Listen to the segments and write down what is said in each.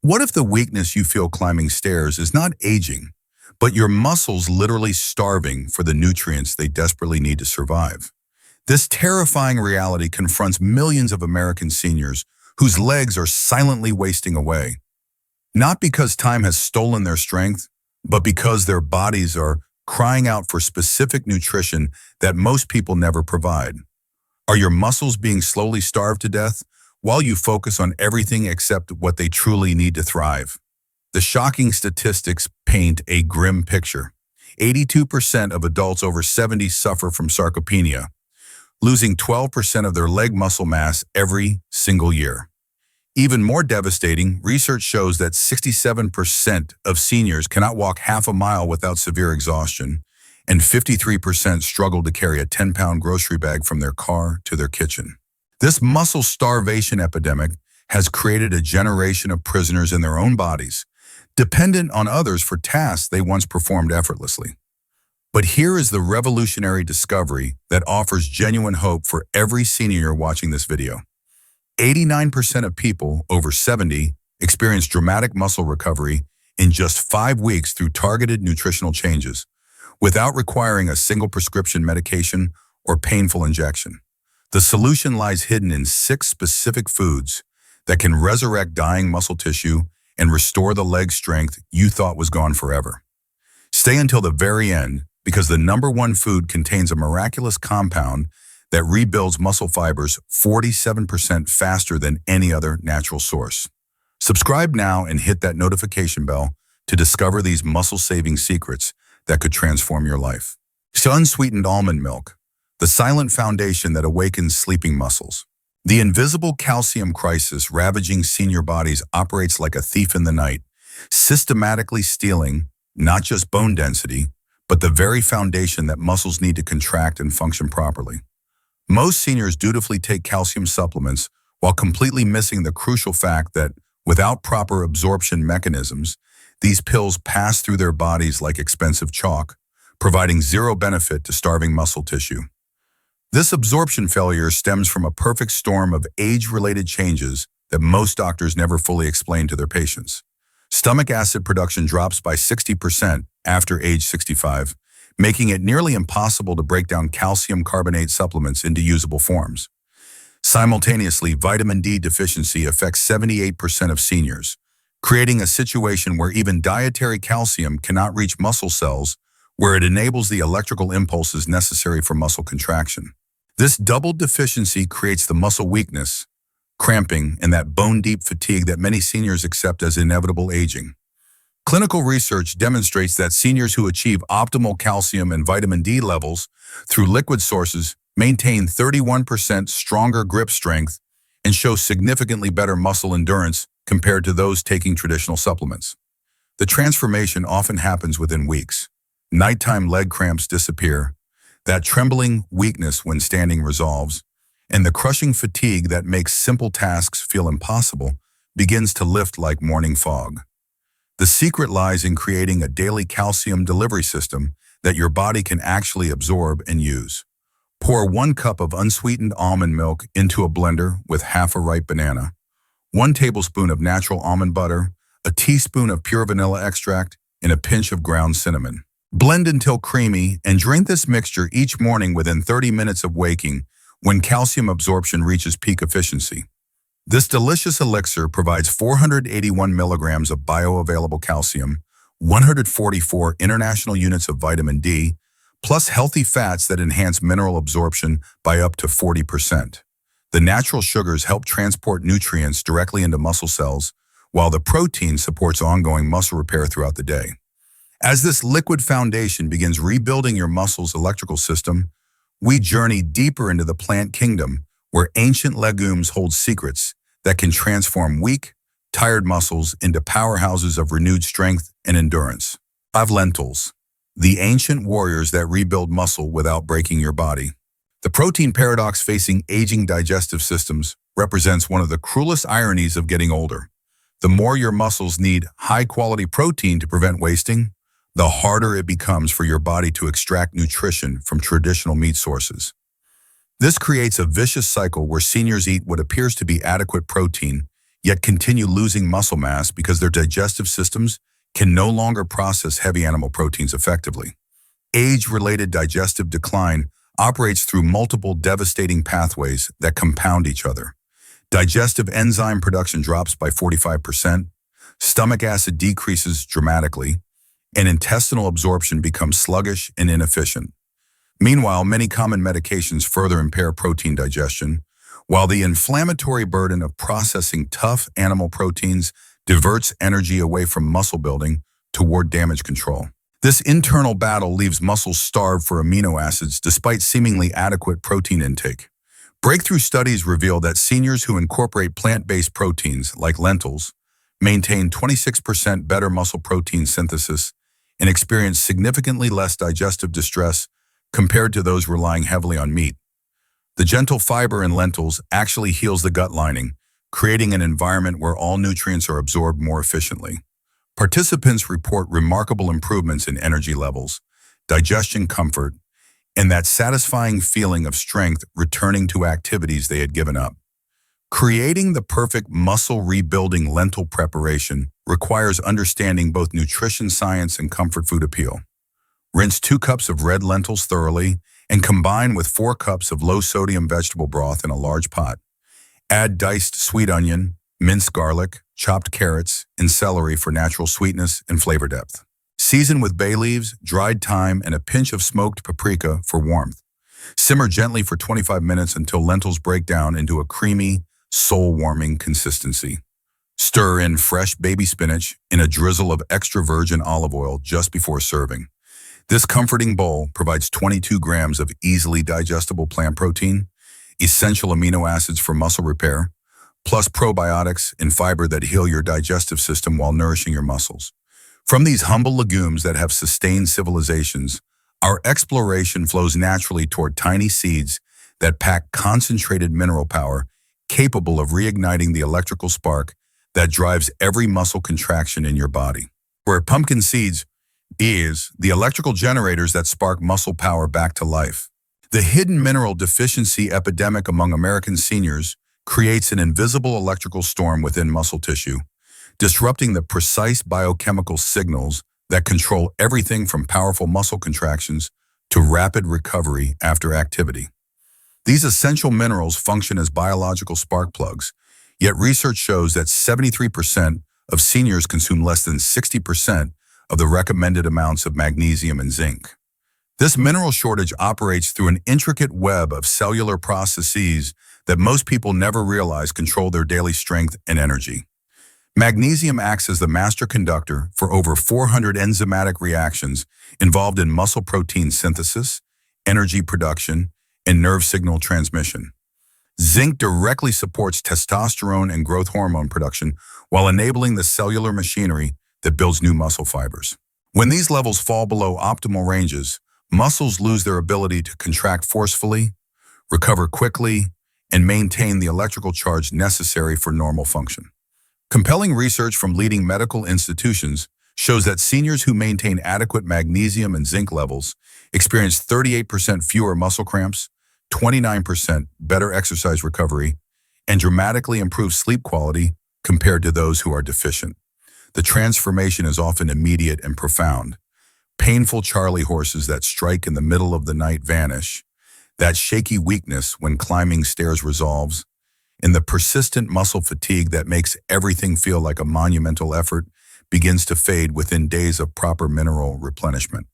What if the weakness you feel climbing stairs is not aging, but your muscles literally starving for the nutrients they desperately need to survive? This terrifying reality confronts millions of American seniors whose legs are silently wasting away, not because time has stolen their strength, but because their bodies are crying out for specific nutrition that most people never provide. Are your muscles being slowly starved to death while you focus on everything except what they truly need to thrive? The shocking statistics paint a grim picture. 82% of adults over 70 suffer from sarcopenia, losing 12% of their leg muscle mass every single year. Even more devastating, research shows that 67% of seniors cannot walk half a mile without severe exhaustion, and 53% struggle to carry a 10-pound grocery bag from their car to their kitchen. This muscle starvation epidemic has created a generation of prisoners in their own bodies, dependent on others for tasks they once performed effortlessly. But here is the revolutionary discovery that offers genuine hope for every senior watching this video. 89% of people over 70 experience dramatic muscle recovery in just 5 weeks through targeted nutritional changes, without requiring a single prescription medication or painful injection. The solution lies hidden in 6 specific foods that can resurrect dying muscle tissue and restore the leg strength you thought was gone forever. Stay until the very end, because the number one food contains a miraculous compound that rebuilds muscle fibers 47% faster than any other natural source. Subscribe now and hit that notification bell to discover these muscle-saving secrets that could transform your life. Unsweetened almond milk, the silent foundation that awakens sleeping muscles. The invisible calcium crisis ravaging senior bodies operates like a thief in the night, systematically stealing not just bone density, but the very foundation that muscles need to contract and function properly. Most seniors dutifully take calcium supplements while completely missing the crucial fact that without proper absorption mechanisms, these pills pass through their bodies like expensive chalk, providing zero benefit to starving muscle tissue. This absorption failure stems from a perfect storm of age-related changes that most doctors never fully explain to their patients. Stomach acid production drops by 60% after age 65, making it nearly impossible to break down calcium carbonate supplements into usable forms. Simultaneously, vitamin D deficiency affects 78% of seniors, creating a situation where even dietary calcium cannot reach muscle cells where it enables the electrical impulses necessary for muscle contraction. This double deficiency creates the muscle weakness, cramping, and that bone-deep fatigue that many seniors accept as inevitable aging. Clinical research demonstrates that seniors who achieve optimal calcium and vitamin D levels through liquid sources maintain 31% stronger grip strength and show significantly better muscle endurance compared to those taking traditional supplements. The transformation often happens within weeks. Nighttime leg cramps disappear, that trembling weakness when standing resolves, and the crushing fatigue that makes simple tasks feel impossible begins to lift like morning fog. The secret lies in creating a daily calcium delivery system that your body can actually absorb and use. Pour 1 cup of unsweetened almond milk into a blender with half a ripe banana, 1 tablespoon of natural almond butter, a teaspoon of pure vanilla extract, and a pinch of ground cinnamon. Blend until creamy and drink this mixture each morning within 30 minutes of waking, when calcium absorption reaches peak efficiency. This delicious elixir provides 481 milligrams of bioavailable calcium, 144 international units of vitamin D, plus healthy fats that enhance mineral absorption by up to 40%. The natural sugars help transport nutrients directly into muscle cells, while the protein supports ongoing muscle repair throughout the day. As this liquid foundation begins rebuilding your muscle's electrical system, we journey deeper into the plant kingdom, where ancient legumes hold secrets that can transform weak, tired muscles into powerhouses of renewed strength and endurance. 5 lentils, the ancient warriors that rebuild muscle without breaking your body. The protein paradox facing aging digestive systems represents one of the cruelest ironies of getting older. The more your muscles need high-quality protein to prevent wasting, the harder it becomes for your body to extract nutrition from traditional meat sources. This creates a vicious cycle where seniors eat what appears to be adequate protein, yet continue losing muscle mass because their digestive systems can no longer process heavy animal proteins effectively. Age-related digestive decline operates through multiple devastating pathways that compound each other. Digestive enzyme production drops by 45%, stomach acid decreases dramatically, and intestinal absorption becomes sluggish and inefficient. Meanwhile, many common medications further impair protein digestion, while the inflammatory burden of processing tough animal proteins diverts energy away from muscle building toward damage control. This internal battle leaves muscles starved for amino acids despite seemingly adequate protein intake. Breakthrough studies reveal that seniors who incorporate plant-based proteins, like lentils, maintain 26% better muscle protein synthesis and experience significantly less digestive distress compared to those relying heavily on meat. The gentle fiber in lentils actually heals the gut lining, creating an environment where all nutrients are absorbed more efficiently. Participants report remarkable improvements in energy levels, digestion comfort, and that satisfying feeling of strength returning to activities they had given up. Creating the perfect muscle-rebuilding lentil preparation requires understanding both nutrition science and comfort food appeal. Rinse 2 cups of red lentils thoroughly and combine with 4 cups of low-sodium vegetable broth in a large pot. Add diced sweet onion, minced garlic, chopped carrots, and celery for natural sweetness and flavor depth. Season with bay leaves, dried thyme, and a pinch of smoked paprika for warmth. Simmer gently for 25 minutes until lentils break down into a creamy, soul-warming consistency. Stir in fresh baby spinach in a drizzle of extra virgin olive oil just before serving. This comforting bowl provides 22 grams of easily digestible plant protein, essential amino acids for muscle repair, plus probiotics and fiber that heal your digestive system while nourishing your muscles. From these humble legumes that have sustained civilizations, our exploration flows naturally toward tiny seeds that pack concentrated mineral power capable of reigniting the electrical spark that drives every muscle contraction in your body. Where pumpkin seeds is the electrical generators that spark muscle power back to life. The hidden mineral deficiency epidemic among American seniors creates an invisible electrical storm within muscle tissue, disrupting the precise biochemical signals that control everything from powerful muscle contractions to rapid recovery after activity. These essential minerals function as biological spark plugs, yet research shows that 73% of seniors consume less than 60% of the recommended amounts of magnesium and zinc. This mineral shortage operates through an intricate web of cellular processes that most people never realize control their daily strength and energy. Magnesium acts as the master conductor for over 400 enzymatic reactions involved in muscle protein synthesis, energy production, and nerve signal transmission. Zinc directly supports testosterone and growth hormone production while enabling the cellular machinery that builds new muscle fibers. When these levels fall below optimal ranges, muscles lose their ability to contract forcefully, recover quickly, and maintain the electrical charge necessary for normal function. Compelling research from leading medical institutions shows that seniors who maintain adequate magnesium and zinc levels experience 38% fewer muscle cramps, 29% better exercise recovery, and dramatically improved sleep quality compared to those who are deficient. The transformation is often immediate and profound. Painful Charlie horses that strike in the middle of the night vanish, that shaky weakness when climbing stairs resolves, and the persistent muscle fatigue that makes everything feel like a monumental effort begins to fade within days of proper mineral replenishment.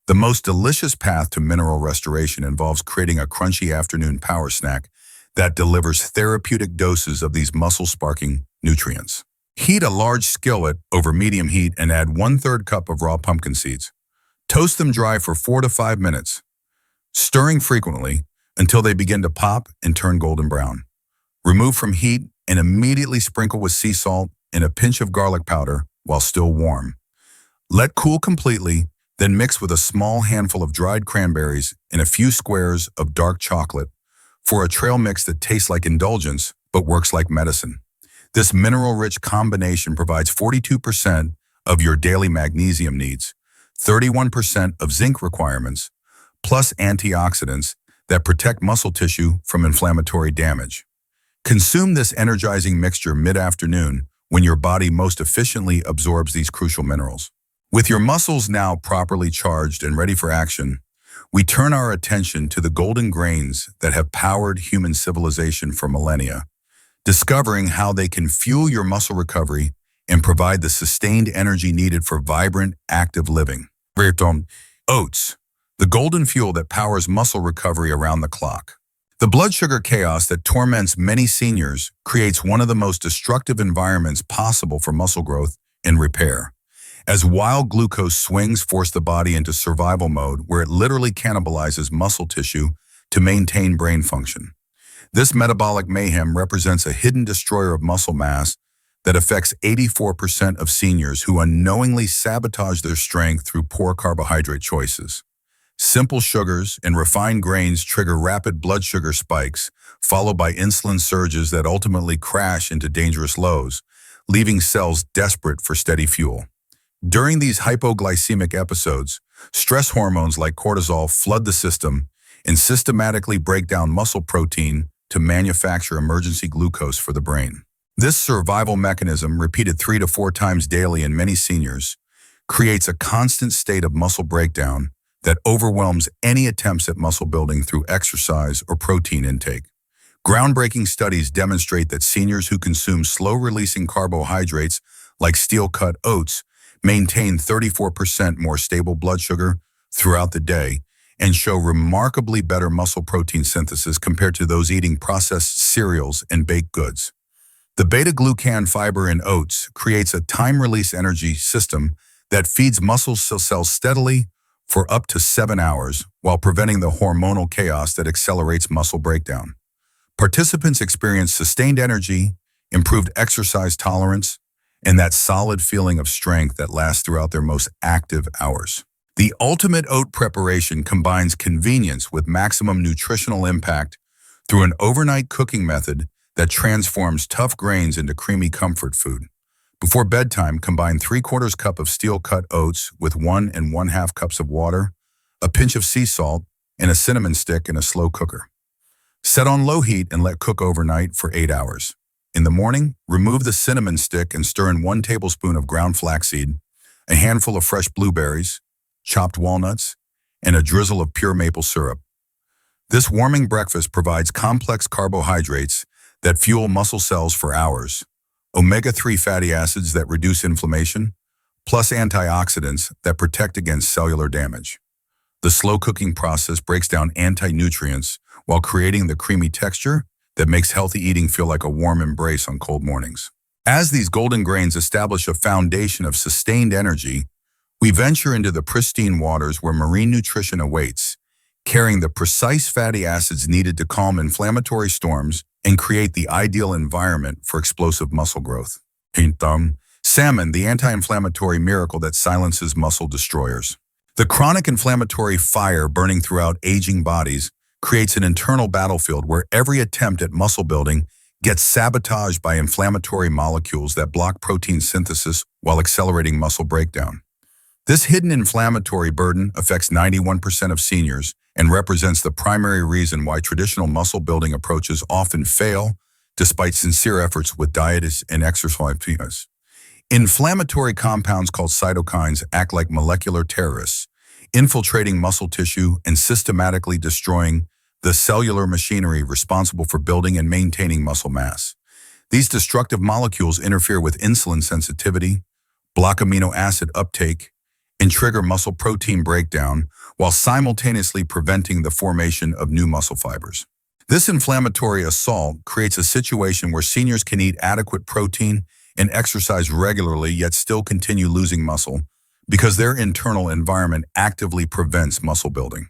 The most delicious path to mineral restoration involves creating a crunchy afternoon power snack that delivers therapeutic doses of these muscle-sparking nutrients. Heat a large skillet over medium heat and add 1/3 cup of raw pumpkin seeds. Toast them dry for 4 to 5 minutes, stirring frequently until they begin to pop and turn golden brown. Remove from heat and immediately sprinkle with sea salt and a pinch of garlic powder while still warm. Let cool completely, then mix with a small handful of dried cranberries and a few squares of dark chocolate for a trail mix that tastes like indulgence but works like medicine. This mineral-rich combination provides 42% of your daily magnesium needs, 31% of zinc requirements, plus antioxidants that protect muscle tissue from inflammatory damage. Consume this energizing mixture mid-afternoon when your body most efficiently absorbs these crucial minerals. With your muscles now properly charged and ready for action, we turn our attention to the golden grains that have powered human civilization for millennia, discovering how they can fuel your muscle recovery and provide the sustained energy needed for vibrant, active living. Oats, the golden fuel that powers muscle recovery around the clock. The blood sugar chaos that torments many seniors creates one of the most destructive environments possible for muscle growth and repair, as wild glucose swings force the body into survival mode where it literally cannibalizes muscle tissue to maintain brain function. This metabolic mayhem represents a hidden destroyer of muscle mass that affects 84% of seniors who unknowingly sabotage their strength through poor carbohydrate choices. Simple sugars and refined grains trigger rapid blood sugar spikes, followed by insulin surges that ultimately crash into dangerous lows, leaving cells desperate for steady fuel. During these hypoglycemic episodes, stress hormones like cortisol flood the system and systematically break down muscle protein to manufacture emergency glucose for the brain. This survival mechanism, repeated 3 to 4 times daily in many seniors, creates a constant state of muscle breakdown that overwhelms any attempts at muscle building through exercise or protein intake. Groundbreaking studies demonstrate that seniors who consume slow-releasing carbohydrates like steel-cut oats maintain 34% more stable blood sugar throughout the day and show remarkably better muscle protein synthesis compared to those eating processed cereals and baked goods. The beta-glucan fiber in oats creates a time-release energy system that feeds muscle cells steadily for up to 7 hours while preventing the hormonal chaos that accelerates muscle breakdown. Participants experience sustained energy, improved exercise tolerance, and that solid feeling of strength that lasts throughout their most active hours. The ultimate oat preparation combines convenience with maximum nutritional impact through an overnight cooking method that transforms tough grains into creamy comfort food. Before bedtime, combine 3/4 cup of steel-cut oats with 1 1/2 cups of water, a pinch of sea salt, and a cinnamon stick in a slow cooker. Set on low heat and let cook overnight for 8 hours. In the morning, remove the cinnamon stick and stir in 1 tablespoon of ground flaxseed, a handful of fresh blueberries, chopped walnuts, and a drizzle of pure maple syrup. This warming breakfast provides complex carbohydrates that fuel muscle cells for hours, omega-3 fatty acids that reduce inflammation, plus antioxidants that protect against cellular damage. The slow cooking process breaks down anti-nutrients while creating the creamy texture that makes healthy eating feel like a warm embrace on cold mornings. As these golden grains establish a foundation of sustained energy, we venture into the pristine waters where marine nutrition awaits, carrying the precise fatty acids needed to calm inflammatory storms and create the ideal environment for explosive muscle growth. Salmon, the anti-inflammatory miracle that silences muscle destroyers. The chronic inflammatory fire burning throughout aging bodies creates an internal battlefield where every attempt at muscle building gets sabotaged by inflammatory molecules that block protein synthesis while accelerating muscle breakdown. This hidden inflammatory burden affects 91% of seniors and represents the primary reason why traditional muscle building approaches often fail despite sincere efforts with diet and exercise. Inflammatory compounds called cytokines act like molecular terrorists, infiltrating muscle tissue and systematically destroying the cellular machinery responsible for building and maintaining muscle mass. These destructive molecules interfere with insulin sensitivity, block amino acid uptake, and trigger muscle protein breakdown while simultaneously preventing the formation of new muscle fibers. This inflammatory assault creates a situation where seniors can eat adequate protein and exercise regularly yet still continue losing muscle because their internal environment actively prevents muscle building.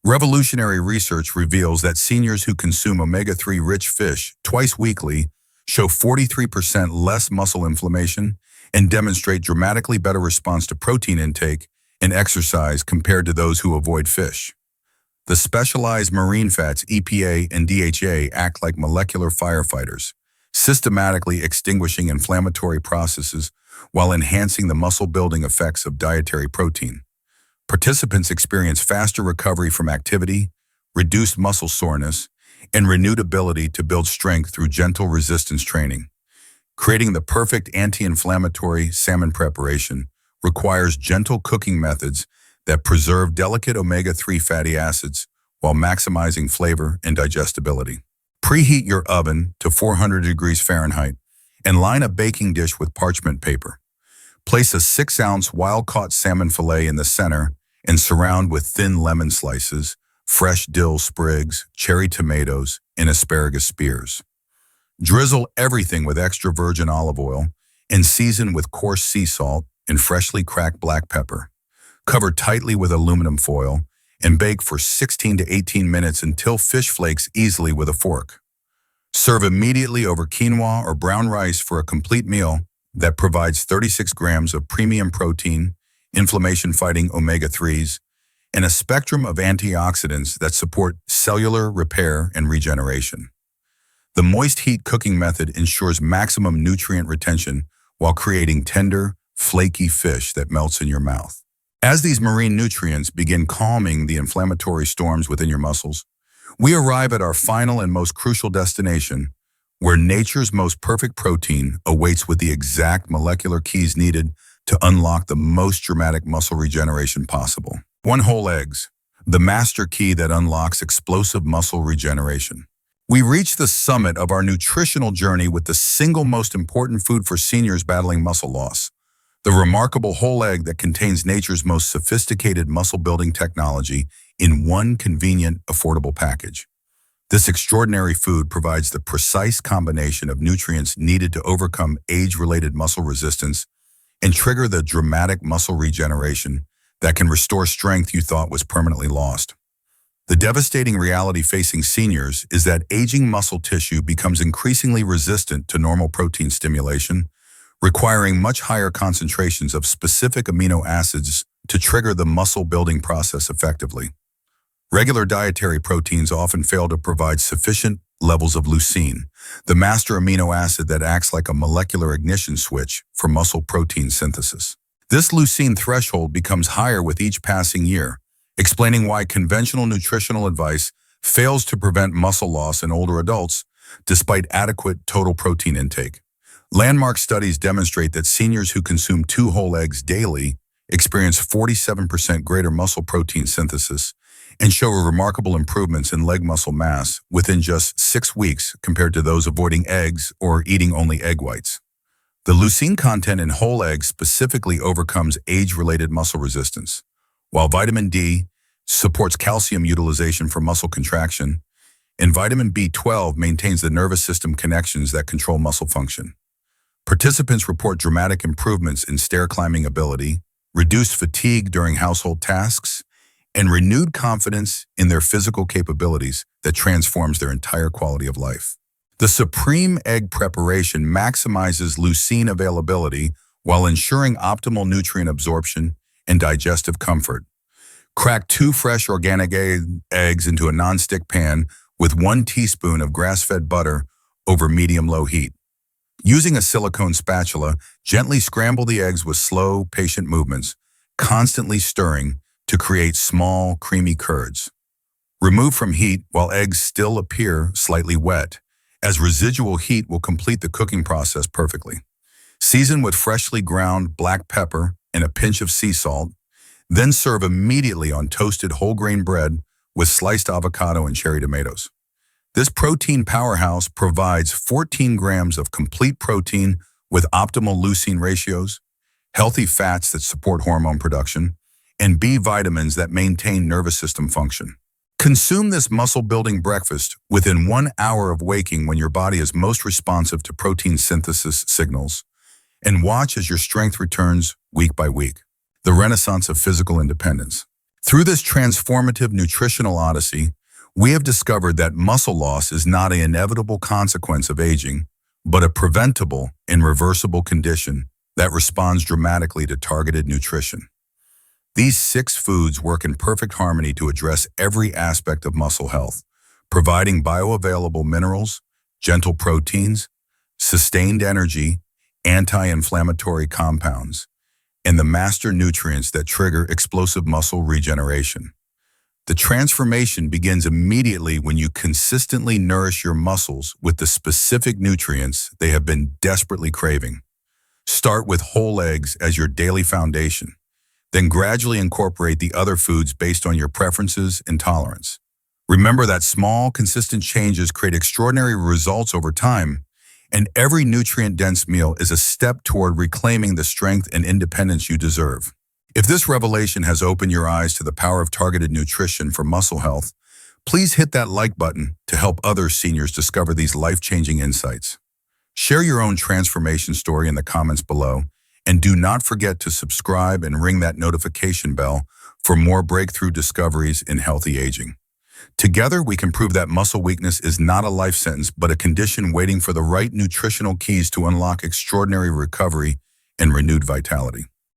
Revolutionary research reveals that seniors who consume omega-3 rich fish twice weekly show 43% less muscle inflammation and demonstrate dramatically better response to protein intake and exercise compared to those who avoid fish. The specialized marine fats EPA and DHA act like molecular firefighters, systematically extinguishing inflammatory processes while enhancing the muscle-building effects of dietary protein. Participants experience faster recovery from activity, reduced muscle soreness, and renewed ability to build strength through gentle resistance training. Creating the perfect anti-inflammatory salmon preparation requires gentle cooking methods that preserve delicate omega-3 fatty acids while maximizing flavor and digestibility. Preheat your oven to 400 degrees Fahrenheit and line a baking dish with parchment paper. Place a 6-ounce wild-caught salmon fillet in the center and surround with thin lemon slices, fresh dill sprigs, cherry tomatoes, and asparagus spears. Drizzle everything with extra virgin olive oil and season with coarse sea salt and freshly cracked black pepper. Cover tightly with aluminum foil and bake for 16 to 18 minutes until fish flakes easily with a fork. Serve immediately over quinoa or brown rice for a complete meal that provides 36 grams of premium protein, inflammation-fighting omega-3s, and a spectrum of antioxidants that support cellular repair and regeneration. The moist heat cooking method ensures maximum nutrient retention while creating tender, flaky fish that melts in your mouth. As these marine nutrients begin calming the inflammatory storms within your muscles, we arrive at our final and most crucial destination, where nature's most perfect protein awaits with the exact molecular keys needed to unlock the most dramatic muscle regeneration possible. 1. Whole eggs, the master key that unlocks explosive muscle regeneration. We reach the summit of our nutritional journey with the single most important food for seniors battling muscle loss, the remarkable whole egg that contains nature's most sophisticated muscle-building technology in one convenient, affordable package. This extraordinary food provides the precise combination of nutrients needed to overcome age-related muscle resistance and trigger the dramatic muscle regeneration that can restore strength you thought was permanently lost. The devastating reality facing seniors is that aging muscle tissue becomes increasingly resistant to normal protein stimulation, requiring much higher concentrations of specific amino acids to trigger the muscle-building process effectively. Regular dietary proteins often fail to provide sufficient levels of leucine, the master amino acid that acts like a molecular ignition switch for muscle protein synthesis. This leucine threshold becomes higher with each passing year, explaining why conventional nutritional advice fails to prevent muscle loss in older adults despite adequate total protein intake. Landmark studies demonstrate that seniors who consume 2 whole eggs daily experience 47% greater muscle protein synthesis and show remarkable improvements in leg muscle mass within just 6 weeks compared to those avoiding eggs or eating only egg whites. The leucine content in whole eggs specifically overcomes age-related muscle resistance, while vitamin D supports calcium utilization for muscle contraction, and vitamin B12 maintains the nervous system connections that control muscle function. Participants report dramatic improvements in stair climbing ability, reduced fatigue during household tasks, and renewed confidence in their physical capabilities that transforms their entire quality of life. The supreme egg preparation maximizes leucine availability while ensuring optimal nutrient absorption and digestive comfort. Crack 2 fresh organic eggs into a non-stick pan with 1 teaspoon of grass-fed butter over medium-low heat. Using a silicone spatula, gently scramble the eggs with slow, patient movements, constantly stirring to create small, creamy curds. Remove from heat while eggs still appear slightly wet, as residual heat will complete the cooking process perfectly. Season with freshly ground black pepper and a pinch of sea salt, then serve immediately on toasted whole grain bread with sliced avocado and cherry tomatoes. This protein powerhouse provides 14 grams of complete protein with optimal leucine ratios, healthy fats that support hormone production, and B vitamins that maintain nervous system function. Consume this muscle-building breakfast within 1 hour of waking when your body is most responsive to protein synthesis signals, and watch as your strength returns week by week. The renaissance of physical independence. Through this transformative nutritional odyssey, we have discovered that muscle loss is not an inevitable consequence of aging, but a preventable and reversible condition that responds dramatically to targeted nutrition. These 6 foods work in perfect harmony to address every aspect of muscle health, providing bioavailable minerals, gentle proteins, sustained energy, anti-inflammatory compounds, and the master nutrients that trigger explosive muscle regeneration. The transformation begins immediately when you consistently nourish your muscles with the specific nutrients they have been desperately craving. Start with whole eggs as your daily foundation, then gradually incorporate the other foods based on your preferences and tolerance. Remember that small, consistent changes create extraordinary results over time, and every nutrient-dense meal is a step toward reclaiming the strength and independence you deserve. If this revelation has opened your eyes to the power of targeted nutrition for muscle health, please hit that like button to help other seniors discover these life-changing insights. Share your own transformation story in the comments below, and do not forget to subscribe and ring that notification bell for more breakthrough discoveries in healthy aging. Together, we can prove that muscle weakness is not a life sentence, but a condition waiting for the right nutritional keys to unlock extraordinary recovery and renewed vitality.